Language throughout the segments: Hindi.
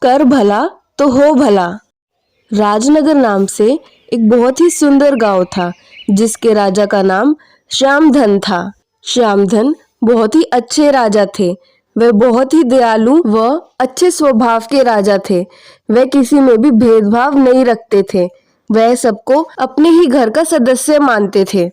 कर भला तो हो भला। राजनगर नाम से एक बहुत ही सुंदर गांव था जिसके राजा का नाम श्यामधन था। श्यामधन बहुत ही अच्छे राजा थे। वे बहुत ही दयालु व अच्छे स्वभाव के राजा थे। वे किसी में भी भेदभाव नहीं रखते थे। वह सबको अपने ही घर का सदस्य मानते थे।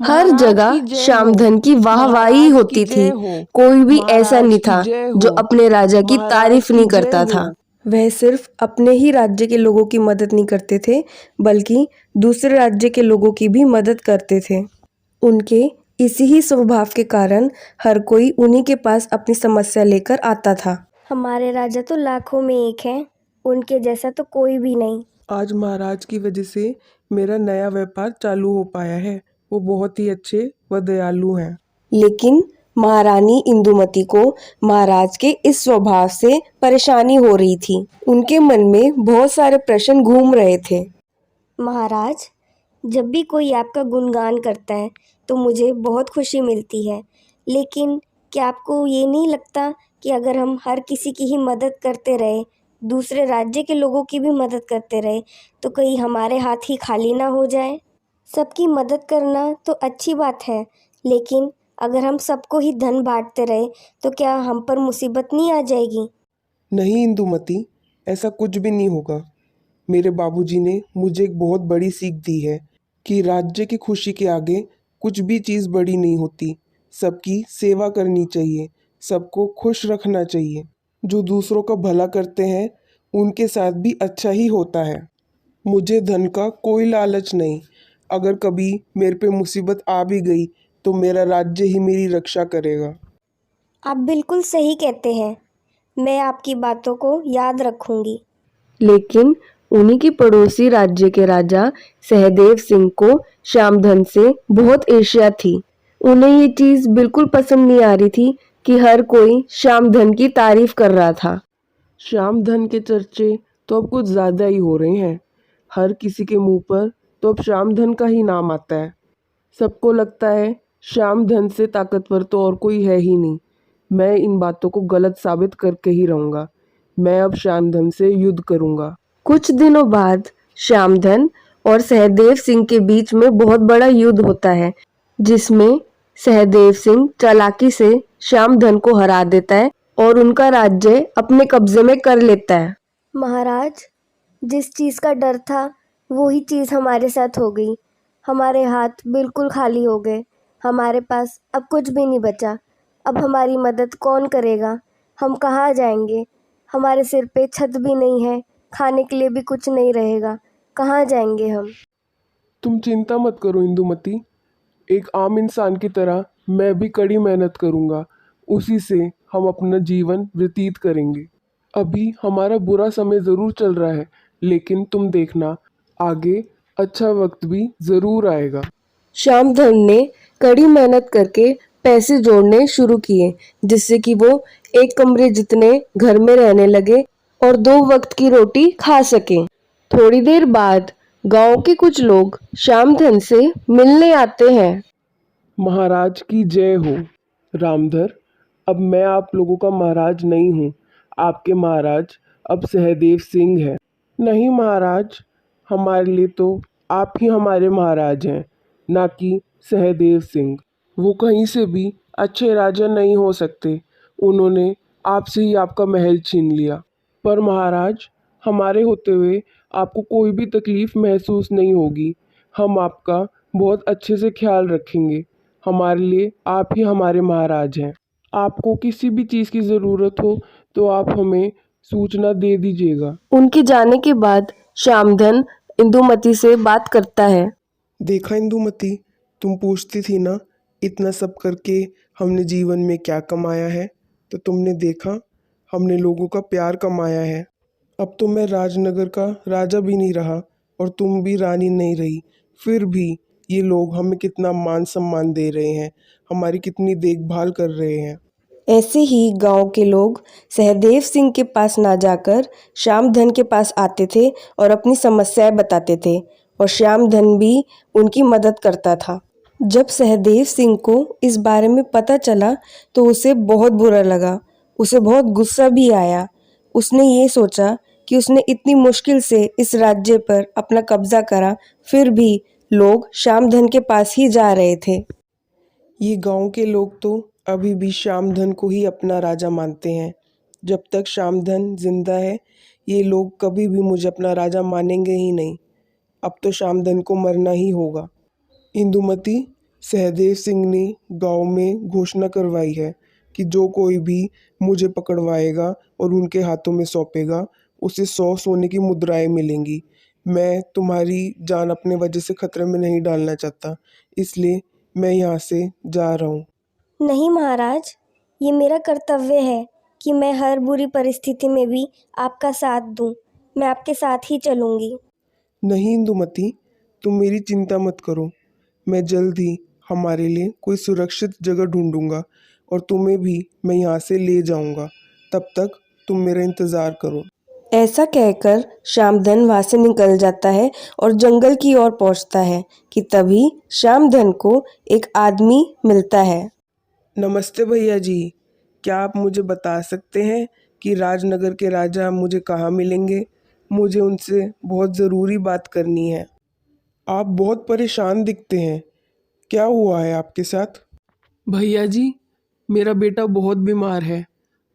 हर महाराज की जगह जय हो। श्यामधन की वाहवाही महाराज की होती जय थी। हो। कोई भी ऐसा महाराज नहीं की था जय जो हो। अपने राजा की महाराज तारीफ की नहीं जय करता था। हो। वह सिर्फ अपने ही राज्य के लोगों की मदद नहीं करते थे बल्कि दूसरे राज्य के लोगों की भी मदद करते थे। उनके इसी ही स्वभाव के कारण हर कोई उन्हीं के पास अपनी समस्या लेकर आता था। हमारे राजा तो लाखों में एक हैं, उनके जैसा तो कोई भी नहीं। आज महाराज की वजह से मेरा नया व्यापार चालू हो पाया है। वो बहुत ही अच्छे व दयालु हैं। लेकिन महारानी इंदुमती को महाराज के इस स्वभाव से परेशानी हो रही थी। उनके मन में बहुत सारे प्रश्न घूम रहे थे। महाराज, जब भी कोई आपका गुणगान करता है तो मुझे बहुत खुशी मिलती है, लेकिन क्या आपको ये नहीं लगता कि अगर हम हर किसी की ही मदद करते रहे, दूसरे राज्य के लोगों की भी मदद करते रहे, तो कहीं हमारे हाथ ही खाली ना हो जाए? सबकी मदद करना तो अच्छी बात है, लेकिन अगर हम सबको ही धन बांटते रहे तो क्या हम पर मुसीबत नहीं आ जाएगी? नहीं इंदुमती, ऐसा कुछ भी नहीं होगा। मेरे बाबूजी ने मुझे एक बहुत बड़ी सीख दी है कि राज्य की खुशी के आगे कुछ भी चीज़ बड़ी नहीं होती। सबकी सेवा करनी चाहिए, सबको खुश रखना चाहिए। जो दूसरों का भला करते हैं उनके साथ भी अच्छा ही होता है। मुझे धन का कोई लालच नहीं। अगर कभी मेरे पे मुसीबत आ भी गई तो मेरा राज्य ही मेरी रक्षा करेगा। आप बिल्कुल सही कहते हैं। मैं आपकी बातों को याद रखूंगी। लेकिन उन्हीं की पड़ोसी राज्य के राजा सहदेव सिंह को श्यामधन से बहुत ईर्ष्या थी। उन्हें ये चीज बिल्कुल पसंद नहीं आ रही थी कि हर कोई श्यामधन की तारीफ कर रहा था। श्यामधन के चर्चे तो अब कुछ ज़्यादा ही हो रहे हैं। हर किसी के मुंह पर तो अब श्यामधन का ही नाम आता है। सबको लगता है श्यामधन से ताकतवर तो और कोई है ही नहीं। मैं इन बातों को गलत साबित करके ही रहूँगा। मैं अब श्यामधन से युद्ध करूँगा। कुछ दिनों बाद श्यामधन और सहदेव सिंह के बीच में बहुत बड़ा युद्ध होता है, जिसमें सहदेव सिंह चालाकी से श्यामधन को हरा देता है और उनका राज्य अपने कब्जे में कर लेता है। महाराज, जिस चीज़ का डर था वही चीज़ हमारे साथ हो गई। हमारे हाथ बिल्कुल खाली हो गए। हमारे पास अब कुछ भी नहीं बचा। अब हमारी मदद कौन करेगा? हम कहाँ जाएंगे? हमारे सिर पे छत भी नहीं है, खाने के लिए भी कुछ नहीं रहेगा। कहाँ जाएंगे हम? तुम चिंता मत करो इंदुमती। एक आम इंसान की तरह मैं भी कड़ी मेहनत करूँगा। उसी से हम अपना जीवन व्यतीत करेंगे। अभी हमारा बुरा समय ज़रूर चल रहा है, लेकिन तुम देखना आगे अच्छा वक्त भी ज़रूर आएगा। श्यामधन ने कड़ी मेहनत करके पैसे जोड़ने शुरू किए, जिससे कि वो एक कमरे जितने घर में रहने लगे और 2 वक्त की रोटी खा सके। थोड़ी देर बाद गांव के कुछ लोग श्यामधन से मिलने आते हैं। महाराज की जय हो। रामधर, अब मैं आप लोगों का महाराज नहीं हूँ। आपके महाराज अब सहदेव सिंह हैं। नहीं महाराज, हमारे लिए तो आप ही हमारे महाराज हैं, ना कि सहदेव सिंह। वो कहीं से भी अच्छे राजा नहीं हो सकते। उन्होंने आपसे ही आपका महल छीन लिया। पर महाराज, हमारे होते हुए आपको कोई भी तकलीफ महसूस नहीं होगी। हम आपका बहुत अच्छे से ख्याल रखेंगे। हमारे लिए आप ही हमारे महाराज हैं। आपको किसी भी चीज़ की ज़रूरत हो तो आप हमें सूचना दे दीजिएगा। उनके जाने के बाद श्यामधन इंदुमती से बात करता है। देखा इंदुमती, तुम पूछती थी ना इतना सब करके हमने जीवन में क्या कमाया है, तो तुमने देखा हमने लोगों का प्यार कमाया है। अब तो मैं राजनगर का राजा भी नहीं रहा और तुम भी रानी नहीं रही, फिर भी ये लोग हमें कितना मान सम्मान दे रहे हैं, हमारी कितनी देखभाल कर रहे हैं। ऐसे ही गांव के लोग सहदेव सिंह के पास ना जाकर श्यामधन के पास आते थे और अपनी समस्याएं बताते थे, और श्यामधन भी उनकी मदद करता था। जब सहदेव सिंह को इस बारे में पता चला तो उसे बहुत बुरा लगा। उसे बहुत गुस्सा भी आया। उसने ये सोचा कि उसने इतनी मुश्किल से इस राज्य पर अपना कब्जा करा, फिर भी लोग श्यामधन के पास ही जा रहे थे। ये गांव के लोग तो अभी भी श्यामधन को ही अपना राजा मानते हैं। जब तक श्यामधन जिंदा है ये लोग कभी भी मुझे अपना राजा मानेंगे ही नहीं। अब तो श्यामधन को मरना ही होगा। इंदुमती, सहदेव सिंह ने गांव में घोषणा करवाई है कि जो कोई भी मुझे पकड़वाएगा और उनके हाथों में सौंपेगा उसे 100 सोने की मुद्राएं मिलेंगी। मैं तुम्हारी जान अपने वजह से खतरे में नहीं डालना चाहता, इसलिए मैं यहाँ से जा रहा हूँ। नहीं महाराज, ये मेरा कर्तव्य है कि मैं हर बुरी परिस्थिति में भी आपका साथ दूं। मैं आपके साथ ही चलूंगी। नहीं इंदुमती, तुम मेरी चिंता मत करो। मैं जल्द ही हमारे लिए कोई सुरक्षित जगह ढूंढूंगा और तुम्हें भी मैं यहाँ से ले जाऊंगा। तब तक तुम मेरा इंतज़ार करो। ऐसा कहकर श्यामधन वहां से निकल जाता है और जंगल की ओर पहुंचता है कि तभी श्यामधन को एक आदमी मिलता है। नमस्ते भैया जी, क्या आप मुझे बता सकते हैं कि राजनगर के राजा मुझे कहाँ मिलेंगे? मुझे उनसे बहुत ज़रूरी बात करनी है। आप बहुत परेशान दिखते हैं, क्या हुआ है आपके साथ? भैया जी, मेरा बेटा बहुत बीमार है।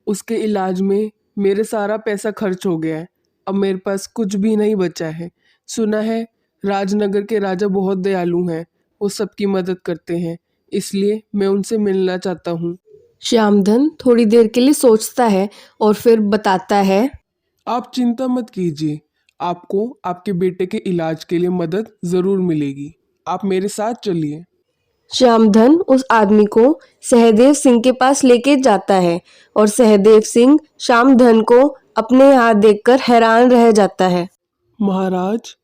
उसके इलाज में मेरे सारा पैसा खर्च हो गया है। अब मेरे पास कुछ भी नहीं बचा है। सुना है राजनगर के राजा बहुत दयालु हैं, वो सबकी मदद करते हैं, इसलिए मैं उनसे मिलना चाहता हूँ। श्यामधन थोड़ी देर के लिए सोचता है और फिर बताता है। आप चिंता मत कीजिए, आपको आपके बेटे के इलाज के लिए मदद ज़रूर मिलेगी। आप मेरे साथ चलिए। श्यामधन उस आदमी को सहदेव सिंह के पास लेके जाता है और सहदेव सिंह श्यामधन को अपने हाथ देखकर हैरान रह जाता है। महाराज,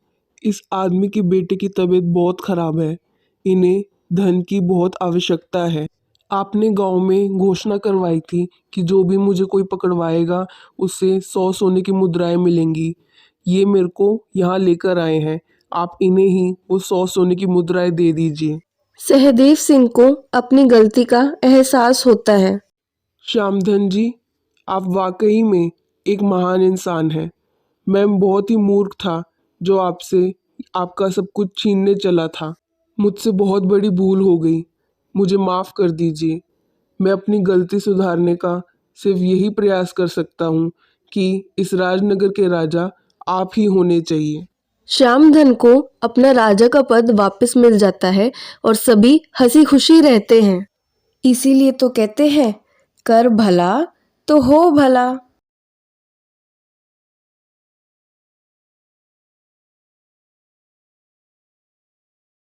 इस आदमी के बेटे की तबीयत बहुत खराब है। इन्हें धन की बहुत आवश्यकता है। आपने गांव में घोषणा करवाई थी कि जो भी मुझे कोई पकड़वाएगा उसे 100 सोने की मुद्राएं मिलेंगी। ये मेरे को यहाँ लेकर आए हैं। आप इन्हें ही वो 100 सोने की मुद्राएं दे दीजिए। सहदेव सिंह को अपनी गलती का एहसास होता है। श्यामधन जी, आप वाकई में एक महान इंसान हैं। मैं बहुत ही मूर्ख था जो आपसे आपका सब कुछ छीनने चला था। मुझसे बहुत बड़ी भूल हो गई, मुझे माफ़ कर दीजिए। मैं अपनी गलती सुधारने का सिर्फ यही प्रयास कर सकता हूँ कि इस राजनगर के राजा आप ही होने चाहिए। श्यामधन को अपना राजा का पद वापस मिल जाता है और सभी हंसी खुशी रहते हैं। इसीलिए तो कहते हैं, कर भला तो हो भला।